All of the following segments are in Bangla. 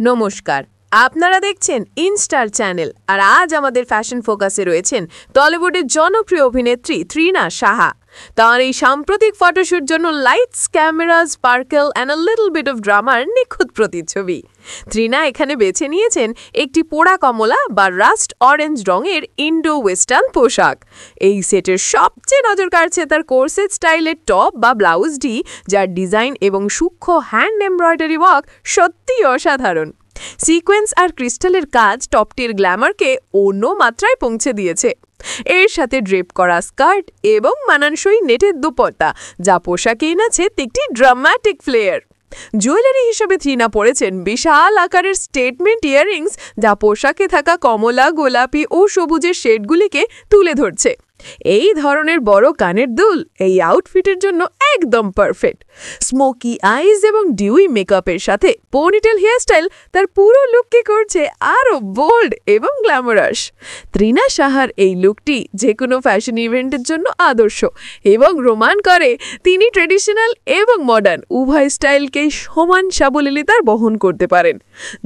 নমস্কার, আপনারা দেখছেন ইনস্টার চ্যানেল। আর আজ আমাদের ফ্যাশন ফোকাসে রয়েছেন টলিউডের জনপ্রিয় অভিনেত্রী তৃণা সাহা। তার এই সাম্প্রতিক ফটোশুট জন্য lights, camera, sparkle and a little bit of ড্রামার নিখুঁত প্রতিচ্ছবি। তৃণা এখানে বেছে নিয়েছেন একটি পোড়া কমলা বা রাস্ট অরেঞ্জ রঙের ইন্ডো ওয়েস্টার্ন পোশাক। এই সেটের সবচেয়ে নজর কাড়ছে তার কোর্সেট স্টাইলের টপ বা ব্লাউজটি, যার ডিজাইন এবং সূক্ষ্ম হ্যান্ড এমব্রয়ডারি ওয়ার্ক সত্যিই অসাধারণ। সিকোয়েন্স আর ক্রিস্টালের কাজ টপটির গ্ল্যামারকে অন্য মাত্রায় পৌঁছে দিয়েছে। এর সাথে ড্রেপ করা স্কার্ট এবং মানানসই নেটের দুপট্টা, যা পোশাকে এনেছে একটি ড্রামাটিক ফ্লেয়ার। জুয়েলারি হিসেবে তৃণা পরেছেন বিশাল আকারের স্টেটমেন্ট ইয়াররিংস, যা পোশাকে থাকা কমলা, গোলাপি ও সবুজের শেডগুলিকে তুলে ধরছে। এই ধরনের বড় কানের দুল এই আউটফিটের জন্য একদম পারফেক্ট। স্মোকি আইজ এবং ডিউই মেকআপের সাথে পোনিটেল হেয়ারস্টাইল তার পুরো লুককে করছে আরও বোল্ড এবং গ্ল্যামারাস। তৃণা সাহার এই লুকটি যে কোনো ফ্যাশন ইভেন্টের জন্য আদর্শ এবং প্রমাণ করে তিনি ট্রেডিশনাল এবং মডার্ন উভয় স্টাইলকেই সমান সাবলীলতার বহন করতে পারেন।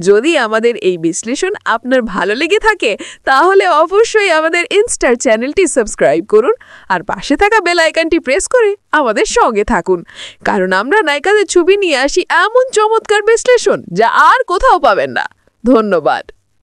যদি আমাদের এই বিশ্লেষণ আপনার ভালো লেগে থাকে, তাহলে অবশ্যই আমাদের ইনস্টার চ্যানেলটি সাবস্ক্রাইব করুন আর পাশে থাকা বেল আইকনটি প্রেস করে আমাদের সঙ্গে থাকুন, কারণ আমরা নায়িকাদের ছবি নিয়ে আসি এমন চমৎকার বিশ্লেষণ যা আর কোথাও পাবেন না। ধন্যবাদ।